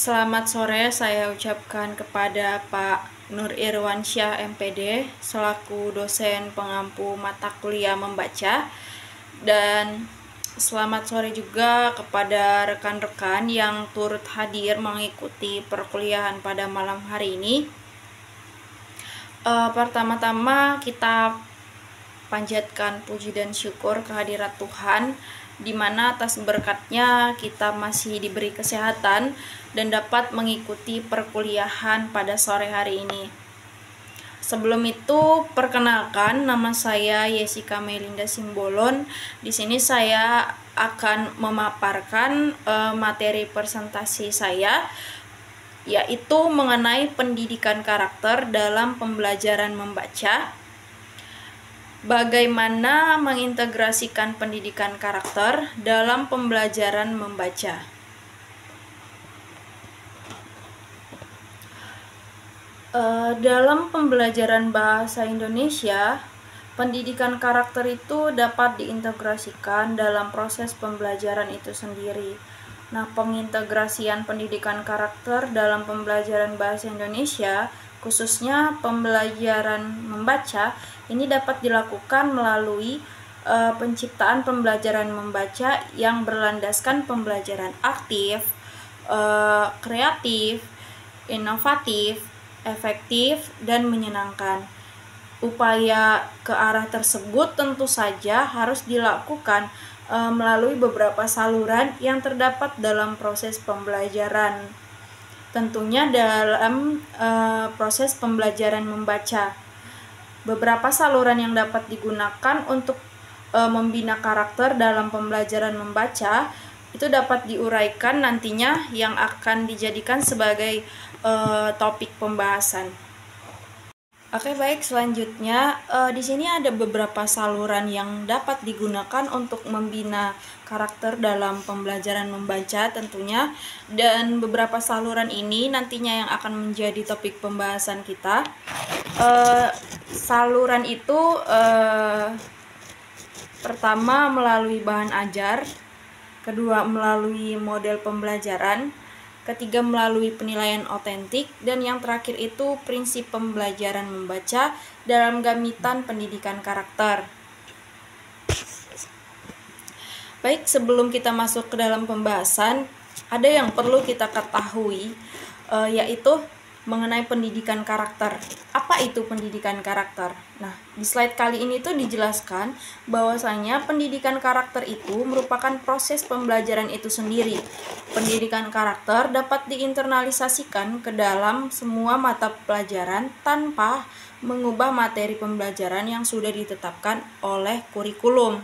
Selamat sore saya ucapkan kepada Pak Nur Irwansyah MPD selaku dosen pengampu mata kuliah membaca, dan selamat sore juga kepada rekan-rekan yang turut hadir mengikuti perkuliahan pada malam hari ini. Pertama-tama kita panjatkan puji dan syukur kehadirat Tuhan, di mana atas berkatnya kita masih diberi kesehatan dan dapat mengikuti perkuliahan pada sore hari ini. Sebelum itu, perkenalkan, nama saya Yesika Melinda Simbolon. Di sini saya akan memaparkan materi presentasi saya, yaitu mengenai pendidikan karakter dalam pembelajaran membaca. Bagaimana mengintegrasikan pendidikan karakter dalam pembelajaran membaca. Dalam pembelajaran bahasa Indonesia, pendidikan karakter itu dapat diintegrasikan dalam proses pembelajaran itu sendiri. Nah, pengintegrasian pendidikan karakter dalam pembelajaran bahasa Indonesia, khususnya pembelajaran membaca, ini dapat dilakukan melalui penciptaan pembelajaran membaca yang berlandaskan pembelajaran aktif, kreatif, inovatif, efektif, dan menyenangkan. Upaya ke arah tersebut tentu saja harus dilakukan melalui beberapa saluran yang terdapat dalam proses pembelajaran. Tentunya dalam proses pembelajaran membaca, beberapa saluran yang dapat digunakan untuk membina karakter dalam pembelajaran membaca itu dapat diuraikan nantinya yang akan dijadikan sebagai topik pembahasan. Oke, baik, selanjutnya di sini ada beberapa saluran yang dapat digunakan untuk membina karakter dalam pembelajaran membaca tentunya, dan beberapa saluran ini nantinya yang akan menjadi topik pembahasan kita. Saluran itu pertama melalui bahan ajar, kedua melalui model pembelajaran, ketiga melalui penilaian otentik, dan yang terakhir itu prinsip pembelajaran membaca dalam gamitan pendidikan karakter. Baik, sebelum kita masuk ke dalam pembahasan, ada yang perlu kita ketahui, yaitu mengenai pendidikan karakter. Apa itu pendidikan karakter? Nah, di slide kali ini tuh dijelaskan bahwasanya pendidikan karakter itu merupakan proses pembelajaran itu sendiri. Pendidikan karakter dapat diinternalisasikan ke dalam semua mata pelajaran tanpa mengubah materi pembelajaran yang sudah ditetapkan oleh kurikulum.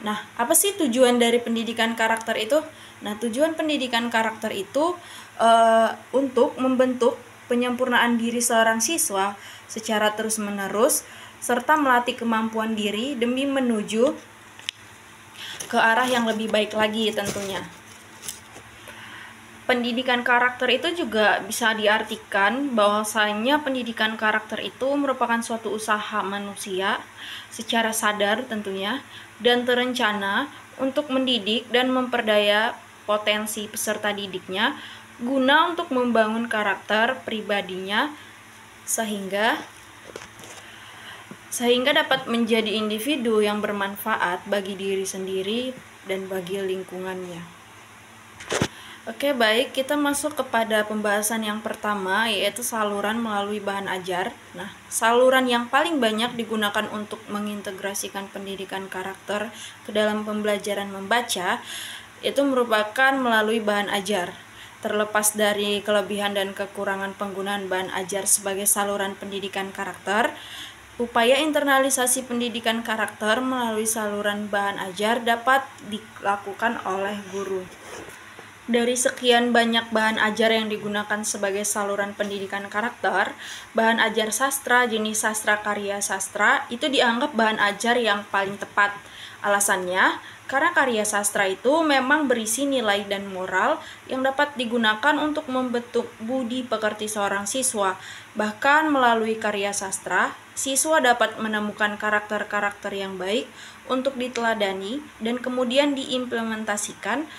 Nah, apa sih tujuan dari pendidikan karakter itu? Nah, tujuan pendidikan karakter itu untuk membentuk penyempurnaan diri seorang siswa secara terus-menerus, serta melatih kemampuan diri demi menuju ke arah yang lebih baik lagi tentunya. Pendidikan karakter itu juga bisa diartikan bahwasanya pendidikan karakter itu merupakan suatu usaha manusia secara sadar tentunya dan terencana untuk mendidik dan memperdaya potensi peserta didiknya guna untuk membangun karakter pribadinya sehingga dapat menjadi individu yang bermanfaat bagi diri sendiri dan bagi lingkungannya. Oke, baik, kita masuk kepada pembahasan yang pertama, yaitu saluran melalui bahan ajar. Nah, saluran yang paling banyak digunakan untuk mengintegrasikan pendidikan karakter ke dalam pembelajaran membaca itu merupakan melalui bahan ajar. Terlepas dari kelebihan dan kekurangan penggunaan bahan ajar sebagai saluran pendidikan karakter, upaya internalisasi pendidikan karakter melalui saluran bahan ajar dapat dilakukan oleh guru. Dari sekian banyak bahan ajar yang digunakan sebagai saluran pendidikan karakter, bahan ajar sastra jenis sastra karya sastra itu dianggap bahan ajar yang paling tepat. Alasannya, karena karya sastra itu memang berisi nilai dan moral yang dapat digunakan untuk membentuk budi pekerti seorang siswa. Bahkan melalui karya sastra, siswa dapat menemukan karakter-karakter yang baik untuk diteladani dan kemudian diimplementasikan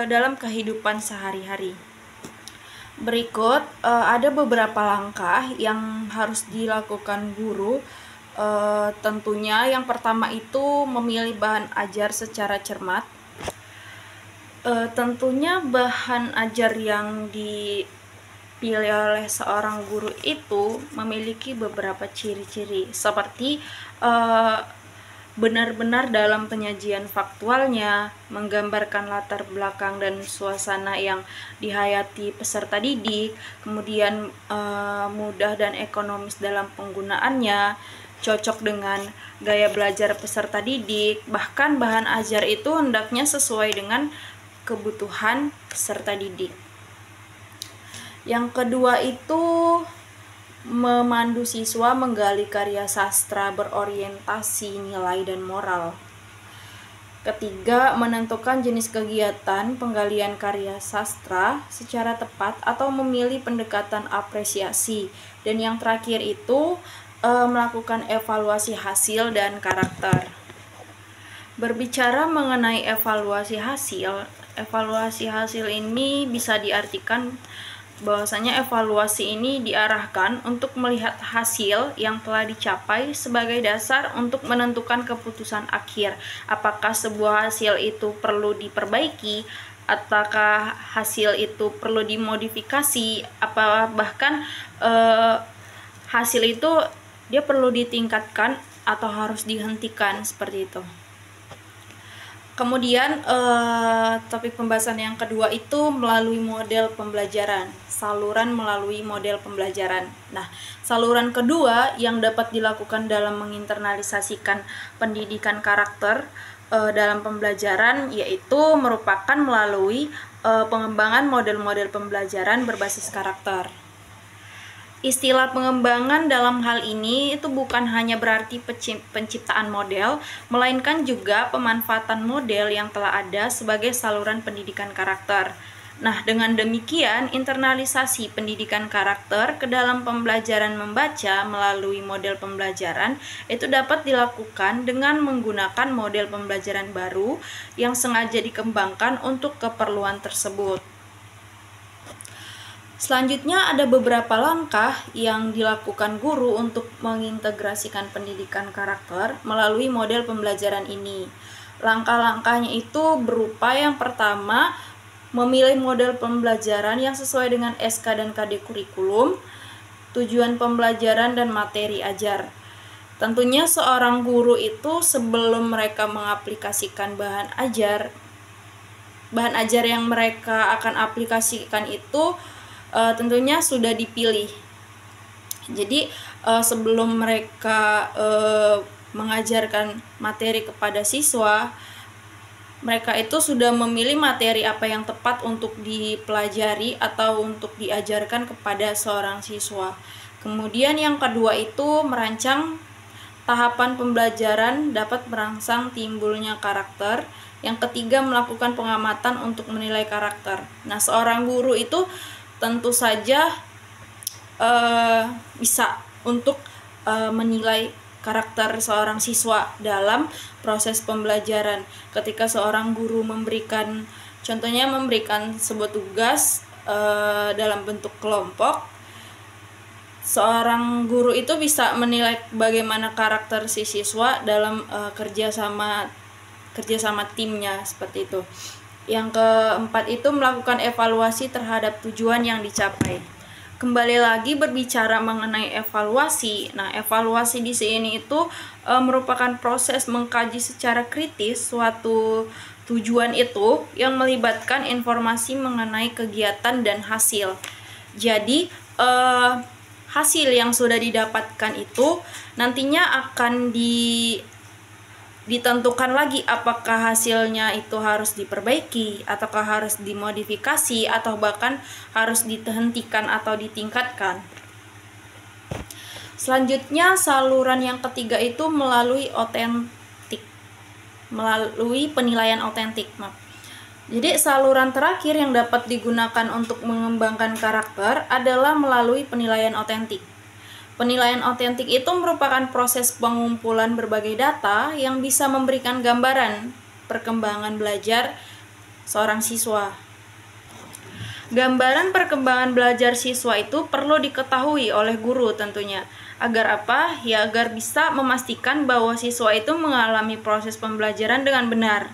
dalam kehidupan sehari-hari. Berikut ada beberapa langkah yang harus dilakukan guru. Tentunya yang pertama itu memilih bahan ajar secara cermat. Tentunya bahan ajar yang dipilih oleh seorang guru itu memiliki beberapa ciri-ciri seperti benar-benar dalam penyajian faktualnya, menggambarkan latar belakang dan suasana yang dihayati peserta didik, kemudian mudah dan ekonomis dalam penggunaannya, cocok dengan gaya belajar peserta didik, bahkan bahan ajar itu hendaknya sesuai dengan kebutuhan peserta didik. Yang kedua itu memandu siswa menggali karya sastra berorientasi nilai dan moral. Ketiga, menentukan jenis kegiatan penggalian karya sastra secara tepat atau memilih pendekatan apresiasi. Dan yang terakhir itu melakukan evaluasi hasil dan karakter. Berbicara mengenai evaluasi hasil ini bisa diartikan bahwasanya evaluasi ini diarahkan untuk melihat hasil yang telah dicapai sebagai dasar untuk menentukan keputusan akhir. Apakah sebuah hasil itu perlu diperbaiki, ataukah hasil itu perlu dimodifikasi, apa bahkan hasil itu dia perlu ditingkatkan atau harus dihentikan, seperti itu. Kemudian topik pembahasan yang kedua itu melalui model pembelajaran, saluran melalui model pembelajaran. Nah, saluran kedua yang dapat dilakukan dalam menginternalisasikan pendidikan karakter dalam pembelajaran yaitu merupakan melalui pengembangan model-model pembelajaran berbasis karakter. Istilah pengembangan dalam hal ini itu bukan hanya berarti penciptaan model, melainkan juga pemanfaatan model yang telah ada sebagai saluran pendidikan karakter. Nah, dengan demikian, internalisasi pendidikan karakter ke dalam pembelajaran membaca melalui model pembelajaran itu dapat dilakukan dengan menggunakan model pembelajaran baru yang sengaja dikembangkan untuk keperluan tersebut. Selanjutnya ada beberapa langkah yang dilakukan guru untuk mengintegrasikan pendidikan karakter melalui model pembelajaran ini. Langkah-langkahnya itu berupa yang pertama, memilih model pembelajaran yang sesuai dengan SK dan KD kurikulum, tujuan pembelajaran dan materi ajar. Tentunya seorang guru itu sebelum mereka mengaplikasikan bahan ajar yang mereka akan aplikasikan itu tentunya sudah dipilih. Jadi sebelum mereka mengajarkan materi kepada siswa, mereka itu sudah memilih materi apa yang tepat untuk dipelajari atau untuk diajarkan kepada seorang siswa. Kemudian yang kedua itu merancang tahapan pembelajaran dapat merangsang timbulnya karakter. Yang ketiga melakukan pengamatan untuk menilai karakter. Nah, seorang guru itu tentu saja bisa untuk menilai karakter seorang siswa dalam proses pembelajaran. Ketika seorang guru memberikan sebuah tugas dalam bentuk kelompok, seorang guru itu bisa menilai bagaimana karakter si siswa dalam kerja sama timnya, seperti itu. Yang keempat itu melakukan evaluasi terhadap tujuan yang dicapai. Kembali lagi berbicara mengenai evaluasi. Nah, evaluasi di sini itu merupakan proses mengkaji secara kritis suatu tujuan itu yang melibatkan informasi mengenai kegiatan dan hasil. Jadi, hasil yang sudah didapatkan itu nantinya akan ditentukan lagi apakah hasilnya itu harus diperbaiki, ataukah harus dimodifikasi, atau bahkan harus dihentikan atau ditingkatkan. Selanjutnya, saluran yang ketiga itu melalui penilaian otentik. Jadi saluran terakhir yang dapat digunakan untuk mengembangkan karakter adalah melalui penilaian otentik. Penilaian otentik itu merupakan proses pengumpulan berbagai data yang bisa memberikan gambaran perkembangan belajar seorang siswa. Gambaran perkembangan belajar siswa itu perlu diketahui oleh guru tentunya. Agar apa? Ya agar bisa memastikan bahwa siswa itu mengalami proses pembelajaran dengan benar.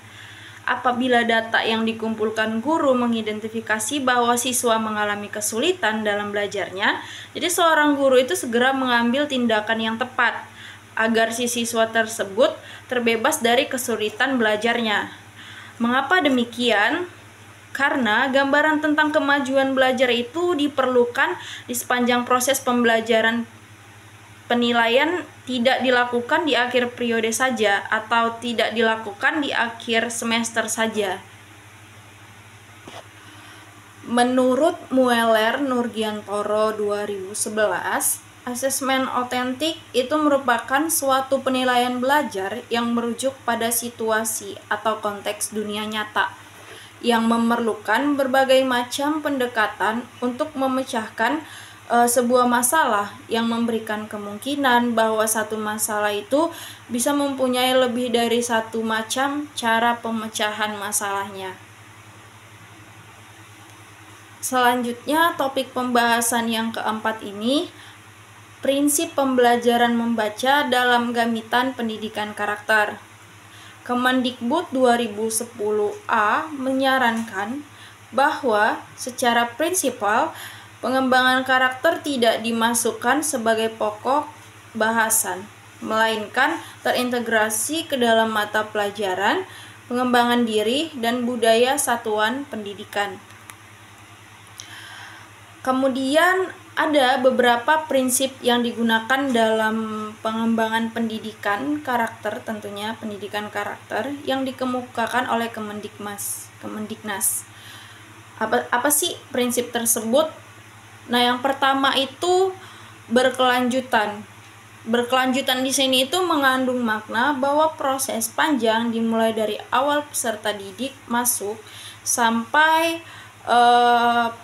Apabila data yang dikumpulkan guru mengidentifikasi bahwa siswa mengalami kesulitan dalam belajarnya, jadi seorang guru itu segera mengambil tindakan yang tepat agar si siswa tersebut terbebas dari kesulitan belajarnya. Mengapa demikian? Karena gambaran tentang kemajuan belajar itu diperlukan di sepanjang proses pembelajaran. Penilaian tidak dilakukan di akhir periode saja atau tidak dilakukan di akhir semester saja. Menurut Mueller Nurgiantoro 2011, asesmen otentik itu merupakan suatu penilaian belajar yang merujuk pada situasi atau konteks dunia nyata yang memerlukan berbagai macam pendekatan untuk memecahkan sebuah masalah yang memberikan kemungkinan bahwa satu masalah itu bisa mempunyai lebih dari satu macam cara pemecahan masalahnya. Selanjutnya, topik pembahasan yang keempat ini, prinsip pembelajaran membaca dalam gamitan pendidikan karakter. Kemendikbud 2010A menyarankan bahwa secara prinsipal pengembangan karakter tidak dimasukkan sebagai pokok bahasan, melainkan terintegrasi ke dalam mata pelajaran, pengembangan diri, dan budaya satuan pendidikan. Kemudian ada beberapa prinsip yang digunakan dalam pengembangan pendidikan karakter, tentunya pendidikan karakter yang dikemukakan oleh Kemendiknas. Apa sih prinsip tersebut? Nah, yang pertama itu berkelanjutan. Berkelanjutan di sini itu mengandung makna bahwa proses panjang dimulai dari awal peserta didik masuk sampai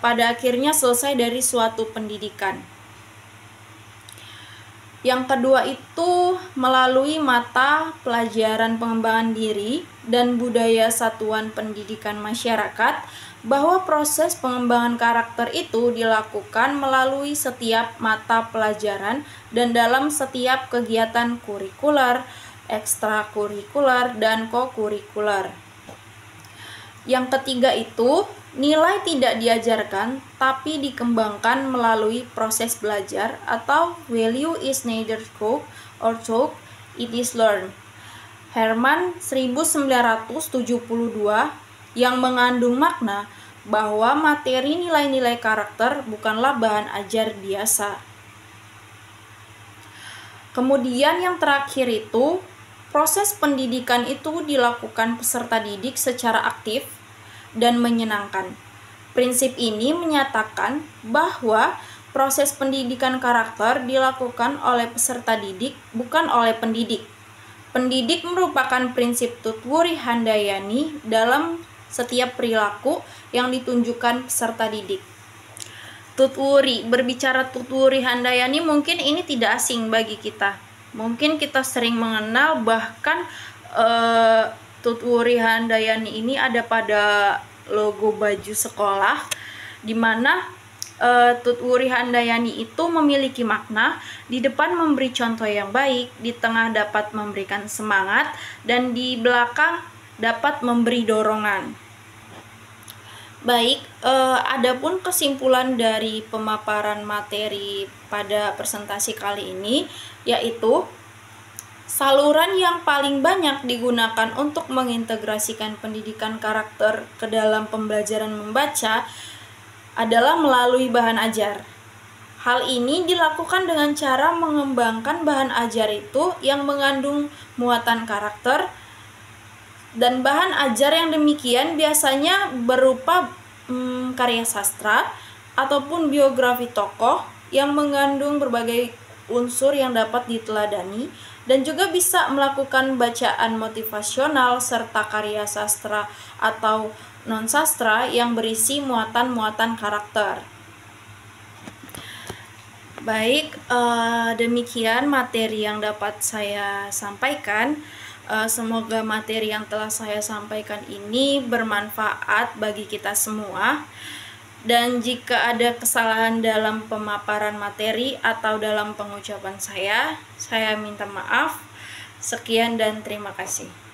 pada akhirnya selesai dari suatu pendidikan. Yang kedua itu melalui mata pelajaran pengembangan diri dan budaya satuan pendidikan masyarakat, bahwa proses pengembangan karakter itu dilakukan melalui setiap mata pelajaran dan dalam setiap kegiatan kurikuler, ekstrakurikuler, dan kokurikuler. Yang ketiga itu nilai tidak diajarkan tapi dikembangkan melalui proses belajar, atau value is neither taught or taught, it is learned. Herman 1972 yang mengandung makna bahwa materi nilai-nilai karakter bukanlah bahan ajar biasa. Kemudian yang terakhir itu, proses pendidikan itu dilakukan peserta didik secara aktif dan menyenangkan. Prinsip ini menyatakan bahwa proses pendidikan karakter dilakukan oleh peserta didik, bukan oleh pendidik. Pendidik merupakan prinsip Tutwuri Handayani dalam setiap perilaku yang ditunjukkan peserta didik. Tutwuri, berbicara Tutwuri Handayani mungkin ini tidak asing bagi kita. Mungkin kita sering mengenal, bahkan Tutwuri Handayani ini ada pada logo baju sekolah, di mana Tutwuri Handayani itu memiliki makna di depan memberi contoh yang baik, di tengah dapat memberikan semangat, dan di belakang dapat memberi dorongan. Baik, adapun kesimpulan dari pemaparan materi pada presentasi kali ini, yaitu saluran yang paling banyak digunakan untuk mengintegrasikan pendidikan karakter ke dalam pembelajaran membaca adalah melalui bahan ajar. Hal ini dilakukan dengan cara mengembangkan bahan ajar itu yang mengandung muatan karakter, dan bahan ajar yang demikian biasanya berupa karya sastra ataupun biografi tokoh yang mengandung berbagai unsur yang dapat diteladani, dan juga bisa melakukan bacaan motivasional serta karya sastra atau non-sastra yang berisi muatan-muatan karakter. Baik, demikian materi yang dapat saya sampaikan. Semoga materi yang telah saya sampaikan ini bermanfaat bagi kita semua. Dan jika ada kesalahan dalam pemaparan materi atau dalam pengucapan saya minta maaf. Sekian dan terima kasih.